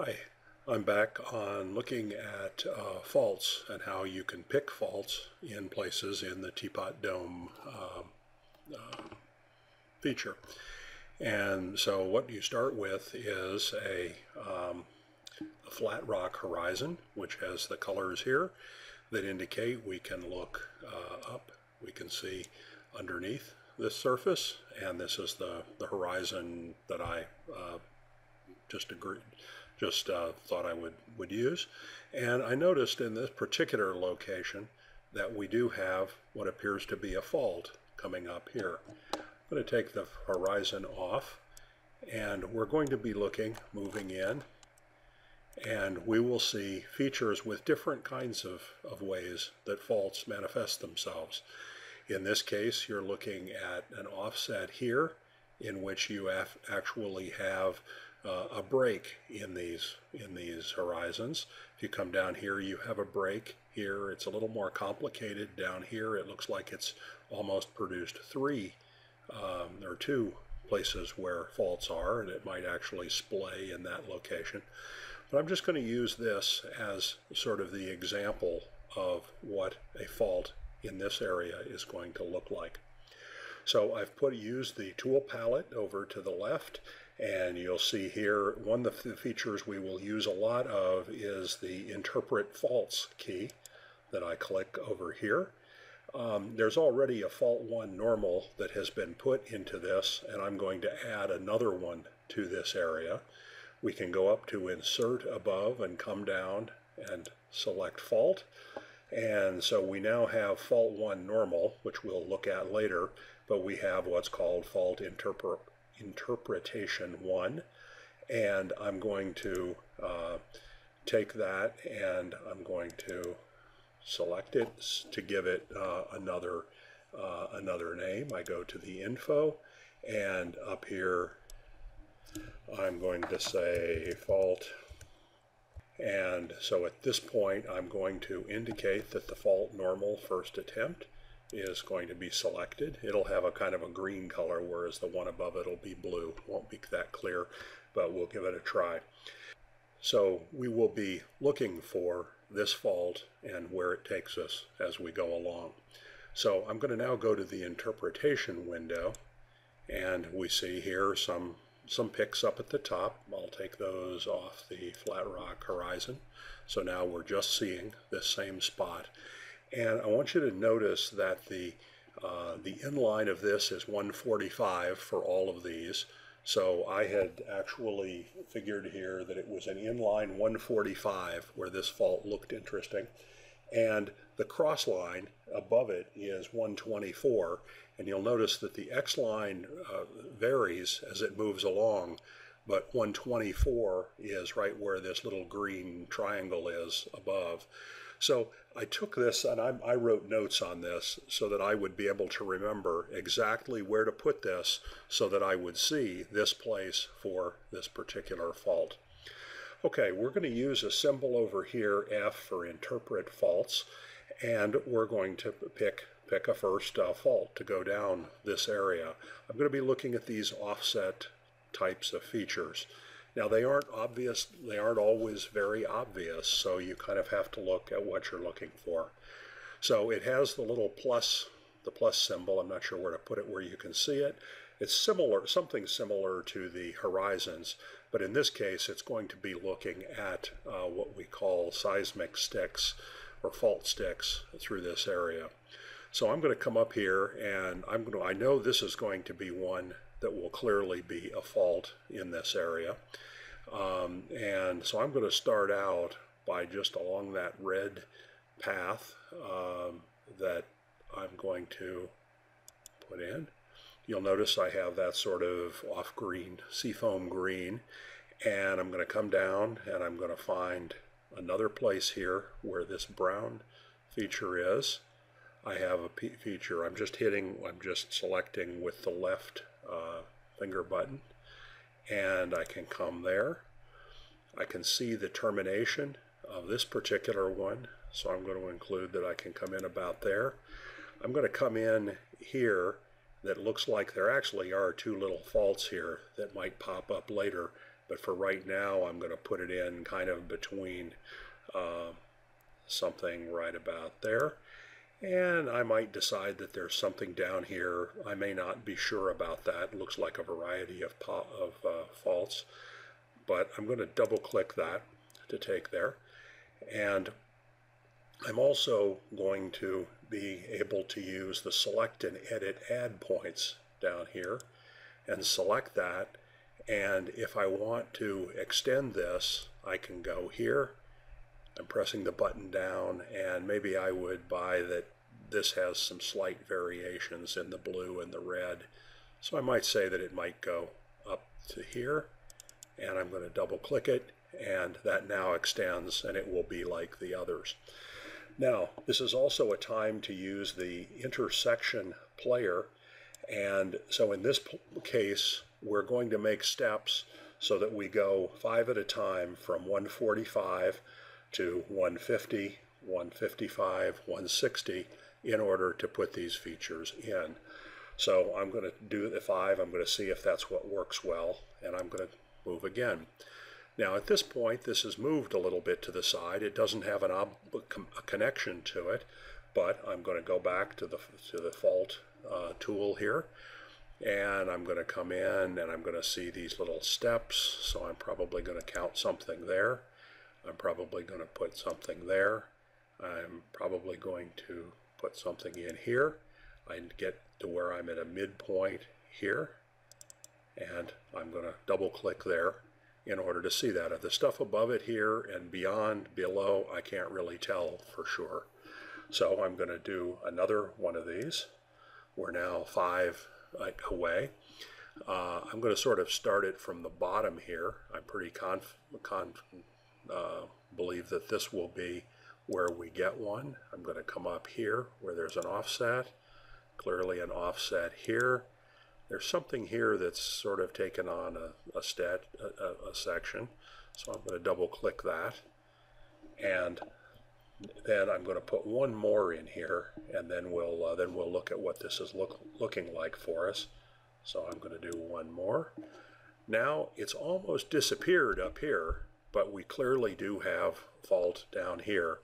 Hi, I'm back on looking at faults and how you can pick faults in places in the Teapot Dome feature. And so what you start with is a flat rock horizon, which has the colors here that indicate we can look up. We can see underneath this surface, and this is the horizon that I thought I would use. And I noticed in this particular location that we do have what appears to be a fault coming up here. I'm going to take the horizon off, and we're going to be moving in, and we will see features with different kinds of ways that faults manifest themselves. In this case, you're looking at an offset here in which you actually have a break in these horizons. If you come down here, you have a break here. It's a little more complicated. Down here, it looks like it's almost produced two places where faults are, and it might actually splay in that location. But I'm just going to use this as sort of the example of what a fault in this area is going to look like. So I've used the tool palette over to the left, and you'll see here one of the features we will use a lot of is the Interpret Faults key that I click over here. There's already a fault 1 normal that has been put into this, and I'm going to add another one to this area. We can go up to Insert above and come down and select Fault. And so we now have fault 1 normal, which we'll look at later, but we have what's called fault interpretation 1. And I'm going to take that and I'm going to select it to give it another name. I go to the info, and up here I'm going to say fault. And so at this point, I'm going to indicate that the fault normal first attempt is going to be selected. It'll have a kind of a green color, whereas the one above it will be blue. Won't be that clear, but we'll give it a try. So we will be looking for this fault and where it takes us as we go along. So I'm going to now go to the interpretation window, and we see here some picks up at the top. I'll take those off the flat rock horizon. So now we're just seeing this same spot. And I want you to notice that the inline of this is 145 for all of these. So I had actually figured here that it was an inline 145 where this fault looked interesting. And the cross line above it is 124, and you'll notice that the X line varies as it moves along, but 124 is right where this little green triangle is above. So I took this and I wrote notes on this so that I would be able to remember exactly where to put this so that I would see this place for this particular fault. Okay, we're going to use a symbol over here, F, for Interpret Faults, and we're going to pick a first fault to go down this area. I'm going to be looking at these offset types of features. Now they aren't obvious, they aren't always very obvious, so you kind of have to look at what you're looking for. So it has the little plus, the plus symbol. I'm not sure where to put it where you can see it. It's similar, something similar to the horizons, but in this case it's going to be looking at what we call seismic sticks or fault sticks through this area. So I'm going to come up here, and I know this is going to be one that will clearly be a fault in this area. And so I'm going to start out by just along that red path that I'm going to put in. You'll notice I have that sort of off green, seafoam green, and I'm going to come down and I'm going to find another place here where this brown feature is. I have a feature, I'm just selecting with the left finger button, and I can come there. I can see the termination of this particular one, so I'm going to include that I can come in about there. I'm going to come in here that looks like there actually are two little faults here that might pop up later, But for right now, I'm going to put it in kind of between something right about there. And I might decide that there's something down here. I may not be sure about that. It looks like a variety of faults. But I'm going to double click that to take there. And I'm also going to be able to use the select and edit add points down here and select that. And if I want to extend this, I can go here. I'm pressing the button down, and maybe I would buy that this has some slight variations in the blue and the red. So I might say that it might go up to here, and I'm going to double click it, and that now extends, and it will be like the others. Now, this is also a time to use the intersection player, and so in this case, we're going to make steps so that we go 5 at a time from 145 to 150, 155, 160 in order to put these features in. So I'm going to do the 5, I'm going to see if that's what works well, and I'm going to move again. Now at this point, this has moved a little bit to the side. It doesn't have a connection to it, but I'm going to go back to the fault tool here, and I'm going to come in and I'm going to see these little steps. So I'm probably going to count something there. I'm probably going to put something there. I'm probably going to put something in here. I get to where I'm at a midpoint here, and I'm going to double click there in order to see that. The stuff above it here and beyond, below, I can't really tell for sure. So I'm going to do another one of these. We're now 5 away. I'm going to sort of start it from the bottom here. I'm pretty believe that this will be where we get one. I'm going to come up here where there's an offset, clearly an offset here. There's something here that's sort of taken on a section, so I'm going to double click that, and then I'm going to put one more in here, and then we'll look at what this is looking like for us. So I'm going to do one more. Now it's almost disappeared up here, but we clearly do have fault down here.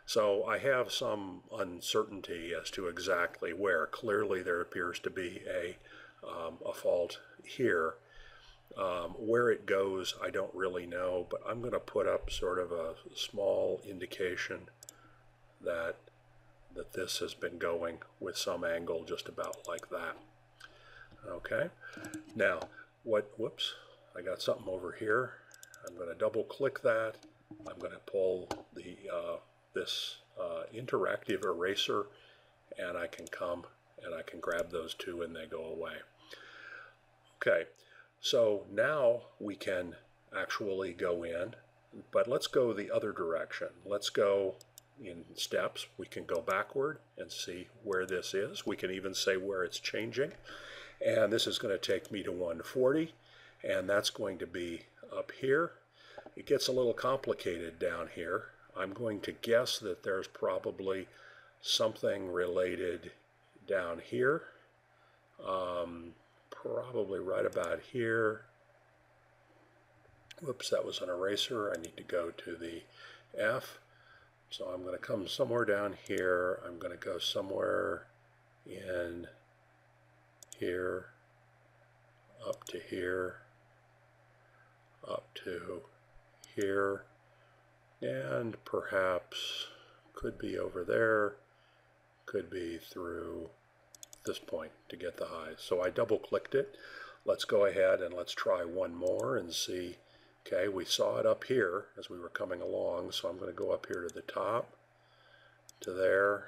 So I have some uncertainty as to exactly where. Clearly there appears to be a fault here. Where it goes, I don't really know, but I'm going to put up sort of a small indication that this has been going with some angle just about like that. Okay, now whoops, I got something over here. I'm going to double click that. I'm going to pull the this interactive eraser, and I can come and I can grab those two and they go away. Okay, so now we can actually go in, but let's go the other direction. Let's go in steps. We can go backward and see where this is. We can even say where it's changing. And this is going to take me to 140, and that's going to be up here. It gets a little complicated down here. I'm going to guess that there's probably something related down here, probably right about here. Whoops, that was an eraser. I need to go to the F. So I'm going to come somewhere down here. I'm going to go somewhere in here, up to here, up to here, and perhaps could be over there, could be through this point to get the highs. So I double clicked it. Let's go ahead and let's try one more and see. Okay, we saw it up here as we were coming along, so I'm going to go up here to the top, to there,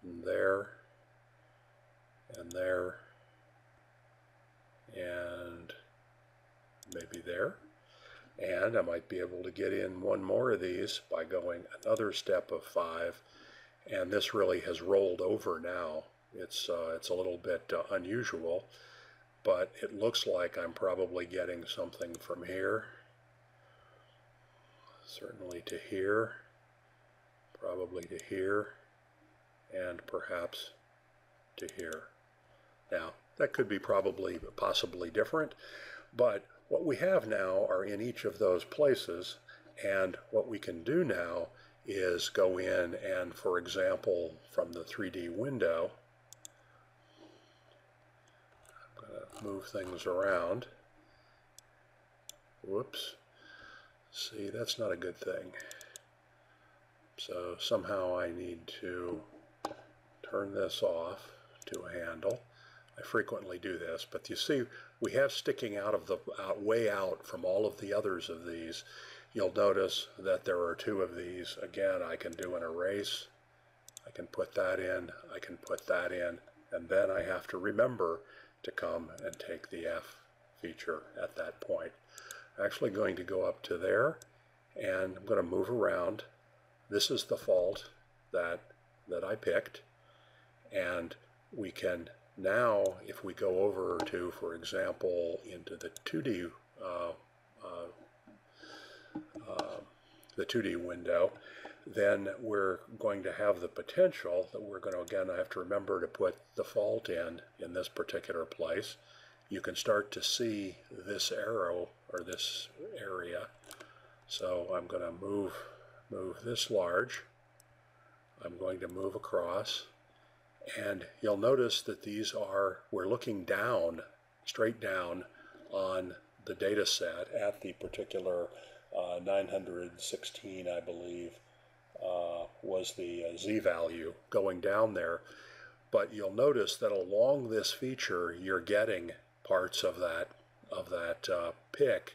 and there, and there, and maybe there. And I might be able to get in one more of these by going another step of 5, and this really has rolled over now. It's a little bit unusual, but it looks like I'm probably getting something from here, certainly to here, probably to here, and perhaps to here. Now, that could be possibly different, but what we have now are in each of those places, and what we can do now is go in and, for example, from the 3D window, I'm going to move things around. Whoops. See, that's not a good thing. So somehow I need to turn this off to a handle. I frequently do this, but you see we have sticking out of the way out from all of the others of these. You'll notice that there are two of these. Again, I can do an erase. I can put that in. I can put that in. And then I have to remember to come and take the F feature at that point. I'm actually going to go up to there, and I'm going to move around. This is the fault that I picked. And we can now, if we go over to, for example, into the 2D window, then we're going to have the potential that we're going to, again, I have to remember to put the fault in this particular place. You can start to see this arrow or this area. So I'm going to move this large. I'm going to move across. And you'll notice that these are, we're looking down, straight down on the data set at the particular 916, I believe, was the Z value going down there. But you'll notice that along this feature, you're getting parts of that pick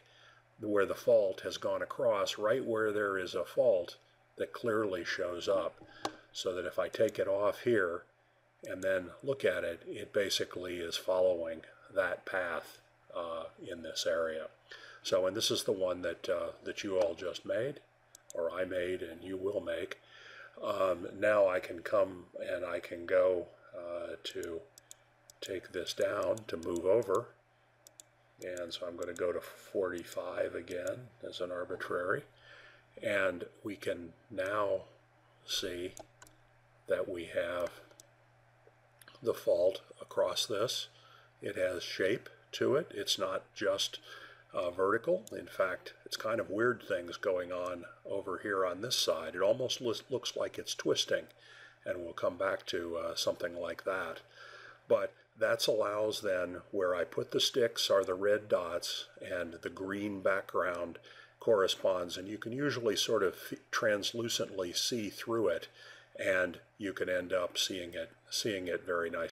where the fault has gone across, right where there is a fault that clearly shows up. So that if I take it off here, and then look at it, it basically is following that path in this area. So, and this is the one that you all just made, or I made, and you will make. Now I can come and I can go to take this down to move over. And so I'm going to go to 45 again as an arbitrary. And we can now see that we have the fault across this. It has shape to it. It's not just vertical. In fact, it's kind of weird things going on over here on this side. It almost looks like it's twisting, and we'll come back to something like that. But that allows then where I put the sticks are the red dots, and the green background corresponds, and you can usually sort of translucently see through it, and you can end up seeing it very nicely.